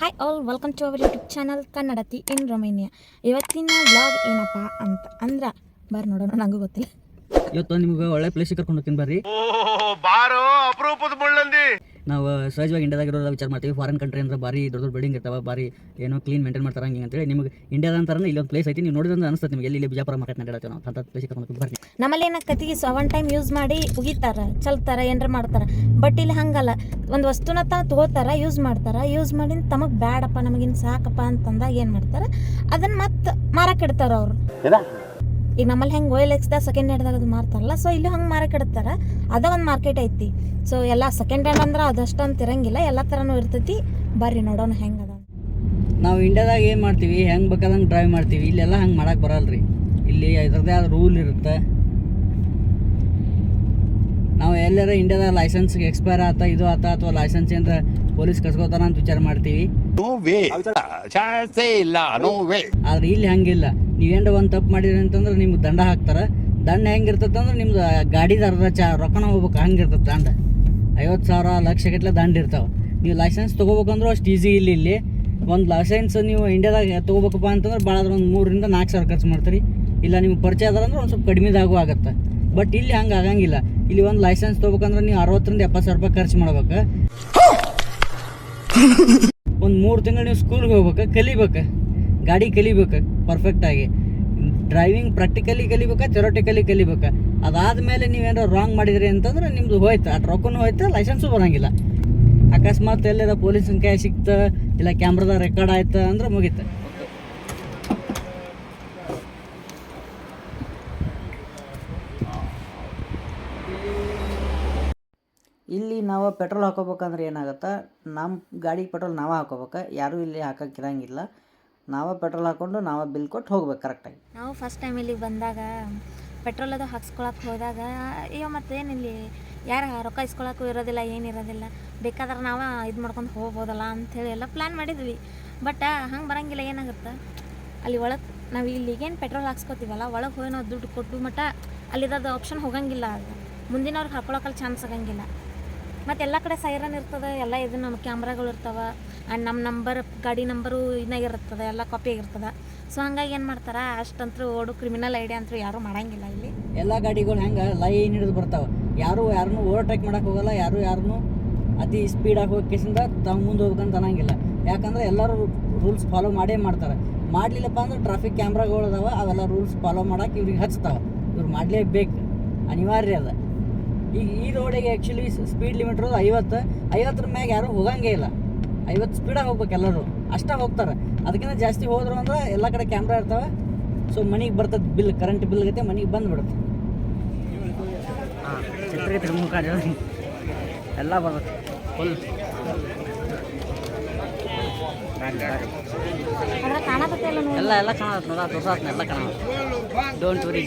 Hi all welcome to our YouTube channel Kannadathi in Romania. ಇವತ್ತಿನ vlog ಏನಪ್ಪ ಅಂದ್ರೆ ಬರ್ರಿ ನೋಡೋಣ, ನನಗೂ ಗೊತ್ತಿಲ್ಲ. ಇವತ್ತು ನಿಮ್ಗೆ ಒಳ್ಳೆ ಪ್ಲೇಸ್ ಕರ್ಕೊಂಡು ಹೋಗ್ತೀನಿ ಬರ್ರಿ. ಬಾರೋ ಅಪರೂಪದ ಮುಳ್ಳಂದಿ. ನಾವು ಸಹಜವಾಗಿ ಇಂಡಿಯಾದಾಗಿರೋದು ವಿಚಾರ ಮಾಡ್ತೀವಿ. ಫಾರಿನ್ ಕಂಟ್ರಿ ಅಂದ್ರೆ ಬಾರಿ ದೊಡ್ಡ ದೊಡ್ಡ ಬಿಲ್ಡಿಂಗ್ ಇರ್ತಾವೆ, ಬಾರಿ ಏನೋ ಕ್ಲೀನ್ ಮೇಂಟೈನ್ ಮಾಡ್ತಾರೆ ಹಂಗೆ ಅಂತೇಳಿ. ನಿಮ್ಗೆ ಇಂಡಿಯಾದ ಅಂತಾರಲ್ಲ ಇಲ್ಲೊಂದು ಪ್ಲೇಸ್ ಐತಿ, ನೀವು ನೋಡಿದ್ರೆ ಅನಿಸ್ತದೆ ನಿಮಗೆ ಇಲ್ಲಿ ಬಿಜಾಪುರ ಮಾರ್ಕೆಟ್ ನಡೆಯುತ್ತೆ. ನಾವು ಅಂತ ಪ್ಲೇಸ್ ಕರ್ಕೊಂಡು ಹೋಗ್ತೀನಿ ಬರ್ರಿ. ನಮ್ಮಲ್ಲಿ ಏನಾಗ್ತೈತಿ, ಒನ್ ಟೈಮ್ ಯೂಸ್ ಮಾಡಿ ಉಗಿತಾರೆ, ಚಲ್ತಾರೆ, ಏನಾರ ಮಾಡ್ತಾರೆ. ಬಟ್ ಇಲ್ಲಿ ಹಂಗಲ್ಲ, ಒಂದು ವಸ್ತುನ ತಗೋತಾರೆ, ಯೂಸ್ ಮಾಡ್ತಾರೆ, ಯೂಸ್ ಮಾಡಿ ತಮಗೆ ಬ್ಯಾಡಪ್ಪ ನಮಗಿನ್ ಸಾಕಪ್ಪ ಅಂತಂದಾಗ ಏನು ಮಾಡ್ತಾರೆ, ಅದನ್ನು ಮತ್ತೆ ಮಾರಕ್ಕೆ ಇಡ್ತಾರೆ ಅವರು. ಈಗ ನಮ್ಮಲ್ಲಿ ಹೆಂಗೆ OLX ಸೆಕೆಂಡ್ ಹ್ಯಾಂಡ್ದಾಗ ಅದು ಮಾರ್ತಾರಲ್ಲ, ಸೊ ಇಲ್ಲಿ ಹಂಗೆ ಮಾರಕ್ಕೆ ಇಡ್ತಾರೆ. ಅದ ಒಂದು ಮಾರ್ಕೆಟ್ ಐತಿ. ಸೊ ಎಲ್ಲ ಸೆಕೆಂಡ್ ಹ್ಯಾಂಡ್ ಅಂದ್ರೆ ಅದಷ್ಟೊಂದು ಇರಂಗಿಲ್ಲ, ಎಲ್ಲ ಥರನೂ ಇರ್ತೈತಿ. ಬರ್ರಿ ನೋಡೋಣ ಹೆಂಗೆ ಅದ. ನಾವು ಇಂಡಿಯಾದಾಗ ಏನು ಮಾಡ್ತೀವಿ, ಹೆಂಗೆ ಬೇಕಾದಂಗೆ ಡ್ರೈವ್ ಮಾಡ್ತೀವಿ. ಇಲ್ಲೆಲ್ಲ ಹಂಗೆ ಮಾಡಕ್ಕೆ ಬರಲ್ರಿ. ಇಲ್ಲಿ ಇದ್ರದ್ದೇ ಆದ ರೂಲ್ ಇರುತ್ತೆ. ನಾವು ಎಲ್ಲಾರ ಇಂಡಿಯಾದ ಲೈಸೆನ್ಸ್ಗೆ ಎಕ್ಸ್ಪೈರ್ ಆತ ಇದು ಆತ ಅಥವಾ ಲೈಸೆನ್ಸ್ ಏನಾರ ಪೊಲೀಸ್ ಕಸ್ಕೋತಾರ ಅಂತ ವಿಚಾರ ಮಾಡ್ತೀವಿ. ಆದ್ರೆ ಇಲ್ಲಿ ಹಂಗಿಲ್ಲ. ನೀವೇನು ಒಂದು ತಪ್ಪು ಮಾಡಿದ್ರಿ ಅಂತಂದ್ರೆ ನಿಮ್ಗೆ ದಂಡ ಹಾಕ್ತಾರೆ. ದಂಡ ಹೆಂಗಿರ್ತದೆ ಅಂದ್ರೆ ನಿಮ್ದು ಗಾಡಿದ ಅರ್ಧ ರೊಕ್ಕನ ಹೋಗ್ಬೇಕು, ಹಂಗಿರ್ತದೆ ದಂಡ. 50,000 ಲಕ್ಷಗಟ್ಟಲೆ ದಂಡ ಇರ್ತಾವೆ. ನೀವು ಲೈಸೆನ್ಸ್ ತೊಗೋಬೇಕಂದ್ರೂ ಅಷ್ಟು ಈಸಿ ಇಲ್ಲಿ. ಒಂದು ಲೈಸೆನ್ಸ್ ನೀವು ಇಂಡಿಯಾದಾಗ ತೊಗೋಬೇಕಪ್ಪ ಅಂತಂದ್ರೆ ಭಾಳ ಆದ್ರೆ ಒಂದು 3,000 ರಿಂದ 4,000 ಖರ್ಚು ಮಾಡ್ತೀರಿ. ಇಲ್ಲ ನಿಮ್ಗೆ ಪರಿಚಯ ಅದಾರಂದ್ರೆ ಒಂದು ಸ್ವಲ್ಪ ಕಡಿಮೆದಾಗೂ ಆಗುತ್ತೆ. ಬಟ್ ಇಲ್ಲಿ ಹಂಗೆ ಆಗಂಗಿಲ್ಲ. ಇಲ್ಲಿ ಒಂದು ಲೈಸೆನ್ಸ್ ತೊಗೋಬೇಕಂದ್ರೆ ನೀವು 60,000 ರಿಂದ 70,000 ರೂಪಾಯಿ ಖರ್ಚು ಮಾಡ್ಬೇಕು. ಒಂದು 3 ತಿಂಗಳು ನೀವು ಸ್ಕೂಲ್ಗೆ ಹೋಗ್ಬೇಕು, ಕಲಿಬೇಕು, ಗಾಡಿ ಕಲಿಬೇಕು ಪರ್ಫೆಕ್ಟಾಗಿ. ಡ್ರೈವಿಂಗ್ ಪ್ರಾಕ್ಟಿಕಲಿ ಕಲಿಬೇಕಾ, ಥಿಯೋರಿಟಿಕಲಿ ಕಲಿಬೇಕಾ. ಅದಾದಮೇಲೆ ನೀವೇನಾರು ರಾಂಗ್ ಮಾಡಿದ್ರಿ ಅಂತಂದ್ರೆ ನಿಮ್ಮದು ಹೋಯ್ತು, ಅಷ್ಟು ರೊಕ್ಕನೂ ಹೋಯ್ತು, ಲೈಸೆನ್ಸು ಬರೋಂಗಿಲ್ಲ. ಅಕಸ್ಮಾತ್ ಎಲ್ಲದ ಪೊಲೀಸಿನ ಕೈ ಸಿಕ್ತು, ಇಲ್ಲ ಕ್ಯಾಮ್ರಾದ ರೆಕಾರ್ಡ್ ಆಯ್ತು ಅಂದ್ರೆ ಮುಗೀತು. ಇಲ್ಲಿ ನಾವು ಪೆಟ್ರೋಲ್ ಹಾಕೋಬೇಕಂದ್ರೆ ಏನಾಗುತ್ತೆ, ನಮ್ಮ ಗಾಡಿಗೆ ಪೆಟ್ರೋಲ್ ನಾವೇ ಹಾಕೋಬೇಕು, ಯಾರೂ ಇಲ್ಲಿ ಹಾಕೋಕ್ಕಿರಂಗಿಲ್ಲ. ನಾವೇ ಪೆಟ್ರೋಲ್ ಹಾಕ್ಕೊಂಡು ನಾವೇ ಬಿಲ್ ಕೊಟ್ಟು ಹೋಗ್ಬೇಕು ಕರೆಕ್ಟಾಗಿ. ನಾವು ಫಸ್ಟ್ ಟೈಮ್ ಇಲ್ಲಿಗೆ ಬಂದಾಗ ಪೆಟ್ರೋಲ್ ಅದು ಹಾಕ್ಸ್ಕೊಳಕ್ಕೆ ಹೋದಾಗ ಅಯ್ಯೋ ಮತ್ತೇನು ಇಲ್ಲಿ ಯಾರು ರೊಕ್ಕ ಇಸ್ಕೊಳಕ್ಕೂ ಇರೋದಿಲ್ಲ, ಏನಿರೋದಿಲ್ಲ, ಬೇಕಾದ್ರೆ ನಾವು ಇದು ಮಾಡ್ಕೊಂಡು ಹೋಗ್ಬೋದಲ್ಲ ಅಂಥೇಳಿ ಎಲ್ಲ ಪ್ಲ್ಯಾನ್ ಮಾಡಿದ್ವಿ. ಬಟ್ ಹಂಗೆ ಬರೋಂಗಿಲ್ಲ. ಏನಾಗುತ್ತೆ ಅಲ್ಲಿ ಒಳಗೆ ನಾವು ಇಲ್ಲಿಗೇನು ಪೆಟ್ರೋಲ್ ಹಾಕ್ಸ್ಕೊತೀವಲ್ಲ, ಒಳಗೆ ಹೋಗಿ ನಾವು ದುಡ್ಡು ಕೊಟ್ಟು ಮಟ್ಟ ಅಲ್ಲಿರೋದು ಆಪ್ಷನ್ ಹೋಗಂಗಿಲ್ಲ. ಅದು ಮುಂದಿನವ್ರಿಗೆ ಹಾಕೊಳಕ್ಕಲ್ಲಿ ಚಾನ್ಸ್ ಆಗಂಗಿಲ್ಲ. ಮತ್ತು ಎಲ್ಲ ಕಡೆ ಸೈರನ್ ಇರ್ತದೆ, ಎಲ್ಲ ಇದು ನಮ್ಮ ಕ್ಯಾಮ್ರಾಗಳು ಇರ್ತವೆ, ಆ್ಯಂಡ್ ನಮ್ಮ ನಂಬರ್, ಗಾಡಿ ನಂಬರು ಇನ್ನೂ ಇರ್ತದೆ, ಎಲ್ಲ ಕಾಪಿ ಆಗಿರ್ತದೆ. ಸೊ ಹಂಗಾಗಿ ಏನು ಮಾಡ್ತಾರೆ, ಅಷ್ಟಂತೂ ಓಡು ಕ್ರಿಮಿನಲ್ ಐಡಿಯಾ ಅಂತೂ ಯಾರೂ ಮಾಡೋಂಗಿಲ್ಲ ಇಲ್ಲಿ. ಎಲ್ಲ ಗಾಡಿಗಳು ಹೆಂಗೆ ಲೈನ್ ಹಿಡಿದು ಬರ್ತಾವೆ. ಯಾರನ್ನೂ ಓವರ್ಟೇಕ್ ಮಾಡೋಕೆ ಹೋಗಲ್ಲ, ಯಾರನ್ನೂ ಅತಿ ಸ್ಪೀಡಾಗಿ ಹೋಗಿ ಕೇಸಿಂದ ತಾವು ಮುಂದೆ ಹೋಗ್ಬೇಕಂತ ಅನ್ನಂಗಿಲ್ಲ. ಯಾಕಂದರೆ ಎಲ್ಲರೂ ರೂಲ್ಸ್ ಫಾಲೋ ಮಾಡೇ ಮಾಡ್ತಾರೆ. ಮಾಡಲಿಲ್ಲಪ್ಪ ಅಂದ್ರೆ ಟ್ರಾಫಿಕ್ ಕ್ಯಾಮ್ರಾಗಳು ಅದಾವೆ, ಅವೆಲ್ಲ ರೂಲ್ಸ್ ಫಾಲೋ ಮಾಡೋಕೆ ಇವ್ರಿಗೆ ಹಚ್ತಾವೆ. ಇವ್ರು ಮಾಡಲೇಬೇಕು, ಅನಿವಾರ್ಯ ಅದ. ಈಗ ಈ ರೋಡಿಗೆ ಆ್ಯಕ್ಚುಲಿ ಸ್ಪೀಡ್ ಲಿಮಿಟ್ ಇರೋದು 50 ಮ್ಯಾಗ ಯಾರೂ ಹೋಗಂಗೇ ಇಲ್ಲ. 50 ಸ್ಪೀಡಾಗಿ ಹೋಗ್ಬೇಕು, ಎಲ್ಲರೂ ಅಷ್ಟೇ ಹೋಗ್ತಾರೆ. ಅದಕ್ಕಿಂತ ಜಾಸ್ತಿ ಹೋದ್ರು ಅಂದ್ರೆ ಎಲ್ಲ ಕಡೆ ಕ್ಯಾಮ್ರಾ ಇರ್ತವೆ. ಸೊ ಮನೆಗೆ ಬರ್ತದೆ ಬಿಲ್, ಕರೆಂಟ್ ಬಿಲ್ ಗತೆ ಮನೆಗೆ ಬಂದುಬಿಡುತ್ತೆ. ಎಲ್ಲ ಬರುತ್ತೆ ಫುಲ್ ಎಲ್ಲ ಕಾಣತ್ತೆ ನೋಡ, ತೋರ್ಸಾತ್ನ ಎಲ್ಲ ಕಾಣತ್ತೆ. Don't worry.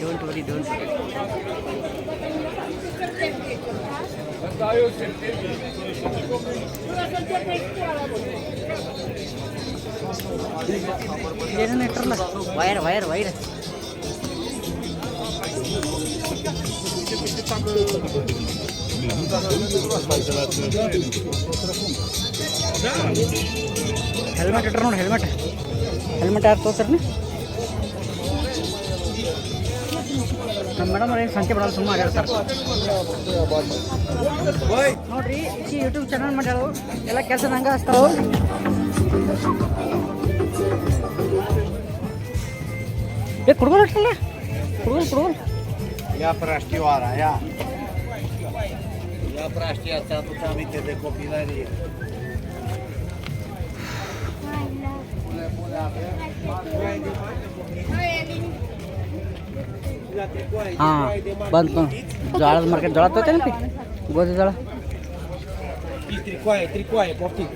ಏನೇನು ಇಟ್ಟರಲ್ಲ, ವೈರ್ ಹೆಲ್ಮೆಟ್ ಇಟ್ರ ನೋಡಿ. ಹೆಲ್ಮೆಟ್ ಯಾರು ತೋರ್ಸ್ರಿ? ನಮ್ಮ ಮೇಡಮ್ ಅವ್ರು ಏನು ಸಂಖ್ಯೆ ಬರೋದು, ಸುಮ್ಮನೆ ಆಡ್ತಾರೆ ನೋಡ್ರಿ. ಈ ಯೂಟ್ಯೂಬ್ ಚಾನಲ್ ಮಾಡ್ಯಾಳು, ಎಲ್ಲ ಕೆಲಸ ನಂಗೆ ಹಚ್ತಾವ. ಕುಡ್ಗೋಲ್ ಇಟ್ಟಲ್ಲ, ಕುಡ್ಗೋಲ್ Я прощевара, я прощевара, тут там идти до копиларии. ಹಾಂ ಬಂತು. ಜೋಳದ ಮಾರ್ಕೆಟ್, ಜೋಳ ತಗೋತೇನಪ್ಪಿ? ಗೋಧಿ ಜೋಳ. Трикои, повти.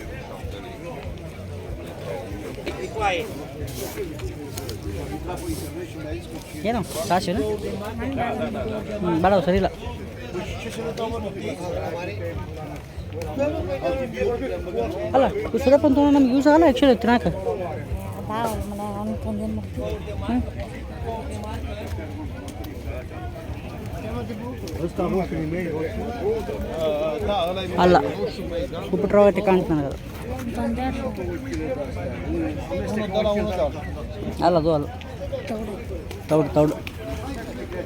ಏನು ಸಾಸಿವೆ ಬೇಡ, ಸರಿ ಇಲ್ಲ. ಅಲ್ಲ ಸುರಪ್ಪ ಅಂತ ನಮ್ಗೆ ಯೂಸ್ ಆಗಲ್ಲ ಆ್ಯಕ್ಚುಲಿ ತಿನ್ನಕ್ಕೆ. ಅಲ್ಲ ಉಪ್ಪಿಟ್ಟು ರವೆ ಕಾಣ್ತು ನನಗೆ. ಬಂದ್ಯಾರ ಅಲ್ಲ ಅದು ಅಲ್ಲ ತೌಡು ತೌಡು ತೌಡು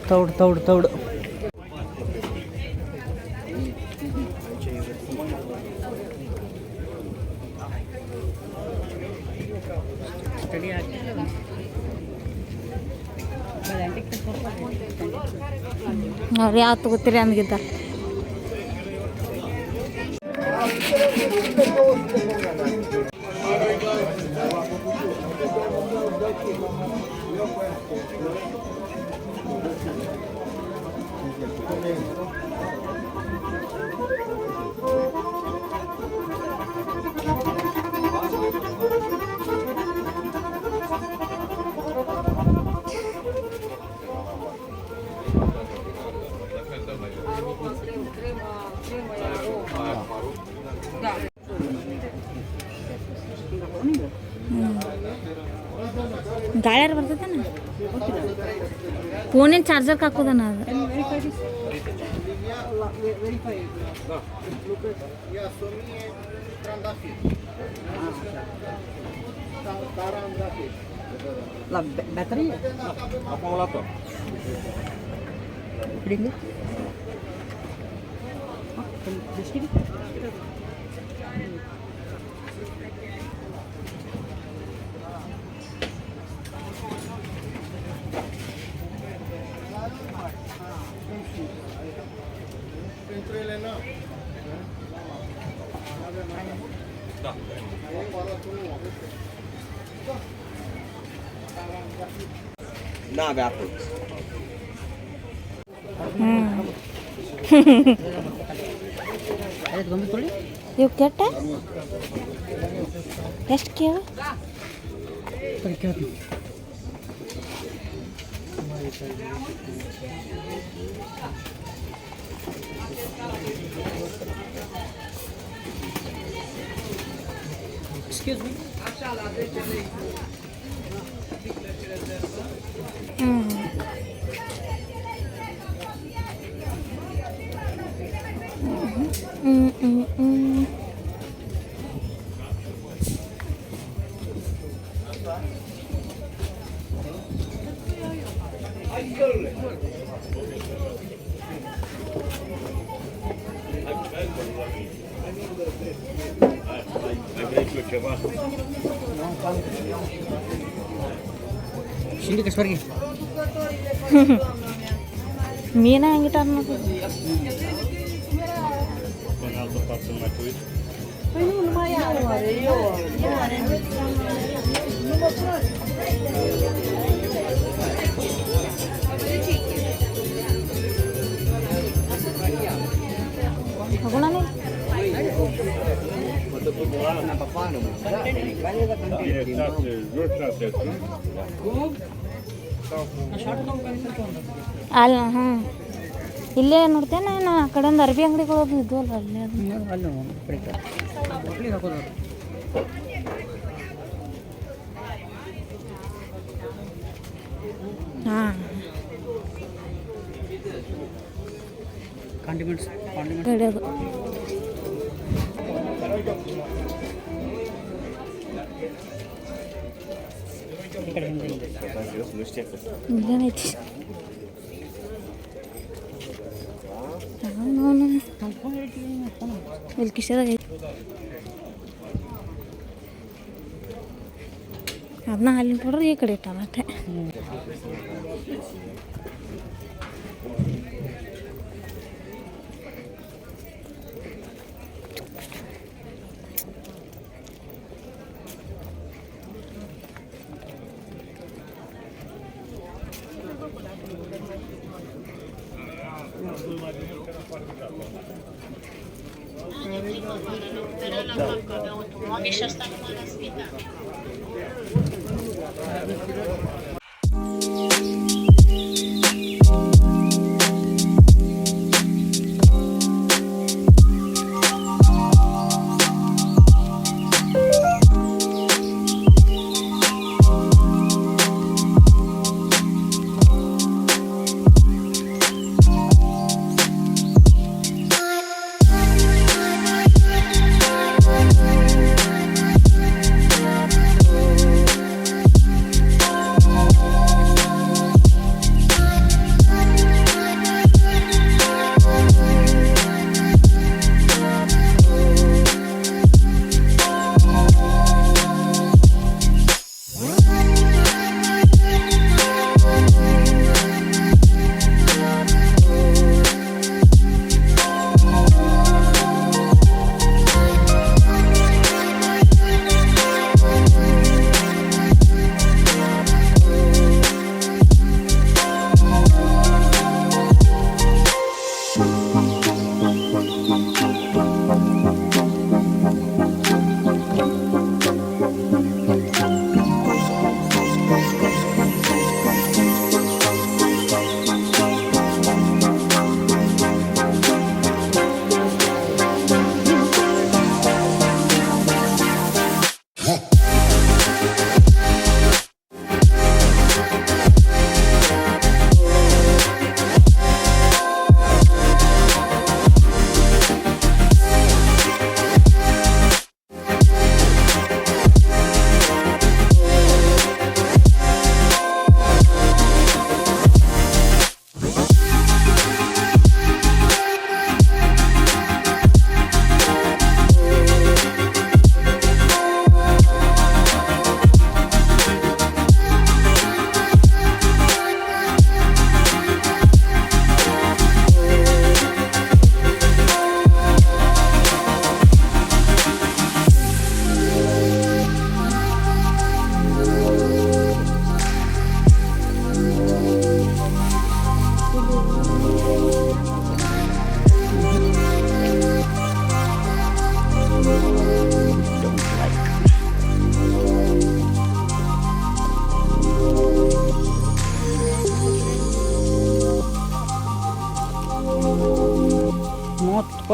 ತೌಡು ತೌಡು ತೌಡು ಅವ್ರು ಯಾವ ತಗೋತೀರಿ ಅಂದಿದ್ದಾರೆ. ಗಾಳ್ಯಾರ ಬರ್ತೈತೇನ ಫೋನಿನ ಚಾರ್ಜರ್ಗೆ ಹಾಕೋದನ ಅದು. ಬ್ಯಾಟರಿ ಹಿಡಿಂಗ Nave Apple. ಗೊಂಬೆ ತೊಳಿ ಇವು ಕೆಟ್ಟ ಎಷ್ಟು ಕೇಳು ಕೇಳ್ತೀನಿ. Excuse me. ಶಿಂಡಿ ಕಸ್ಬರ್ಗಿ ಮೀನ ಹೆಂಗಿಟ್ಟಾರ ನೋಡ್ರಿ. ಹೋಗೋಣ ಅಲ್ಲ ಹಾಂ ಇಲ್ಲೇ ನೋಡ್ತೇನೆ ನಾ ಆ ಕಡೆ ಒಂದು ಅರ್ಬಿ ಅಂಗಡಿಗಳು ಇದ್ವಲ್ಲ ಅಲ್ಲೇ ಅದು ಅಲ್ಲಿ ಹಾಕೋದು ಹಾಂ ಕಾಂಡಿಮೆಂಟ್ಸ್ ಕಡೆದು ಇಲ್ಲೇನೈತಿ ಇಲ್ಲಿ ಕಿಶದಾಗ ಐತಿ ಅದನ್ನ ಅಲ್ಲಿನ ಕೊಡ್ರಿ ಈ ಕಡೆ ಇಟ್ಟಾನ ಅಷ್ಟೇ.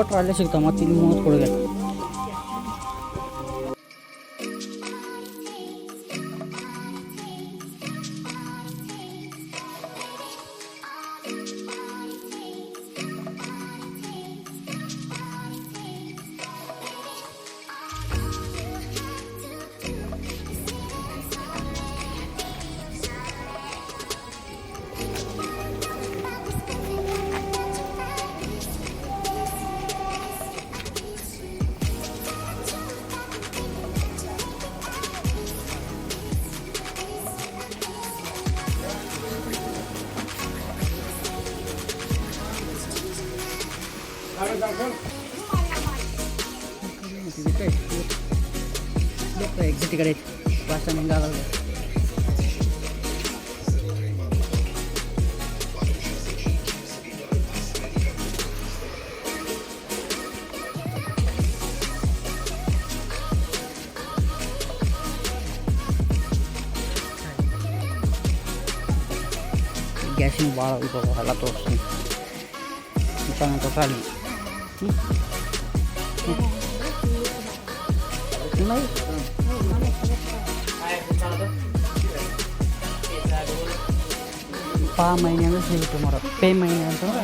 ಕೊಟ್ಟರೆ ಅಲ್ಲೇ ಸಿಗ್ತಾವೆ ಮತ್ತು ಇಲ್ಲಿ 30 ಕೊಡುಗೆ. ಎಕ್ಸಿಟ್ ಕಡೆ ಐತಿ ಫಾಸ್ಟ್ ಹಿಂಗಾಗಲ್ಲ. ಗ್ಯಾಸಿನ ಭಾಳ ಇವಾಗ ಎಲ್ಲ ತೋರಿಸ್ತೀನಿ ತೋರ್ಸಾಲಿ. ಪಾ ಮೈನೆ ಅಂದ್ರೆ ಸಿಗುತ್ತೆ ಮರ ಪೇ ಮೈನೆ ಅಂತಂದ್ರೆ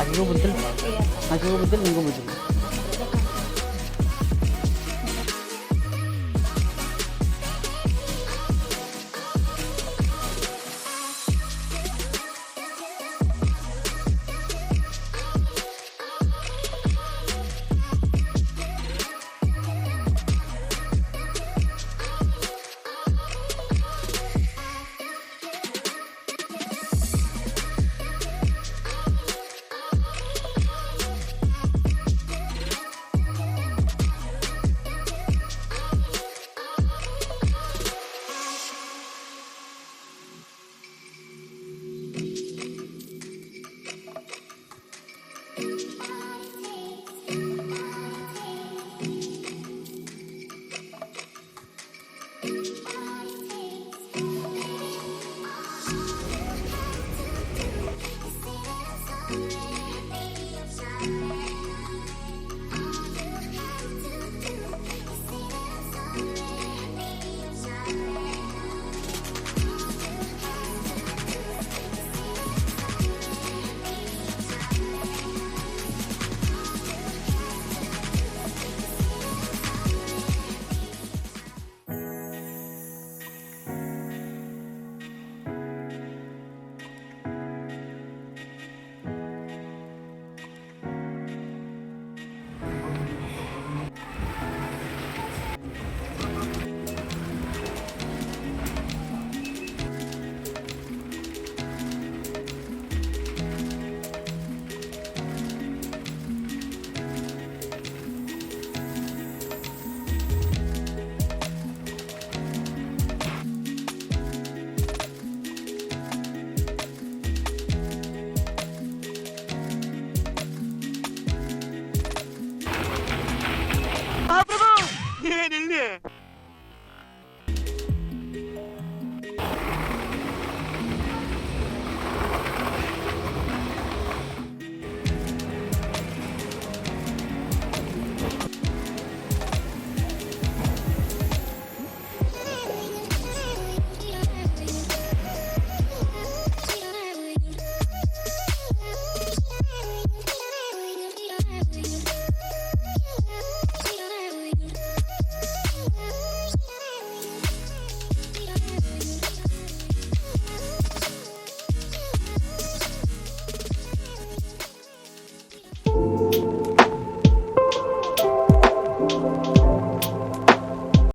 ಆಕೆಗೂ ಬುದ್ಧಿಲ್ಲ ನಿಮಗೂ ಬುದ್ಧಿಲ್ಲ.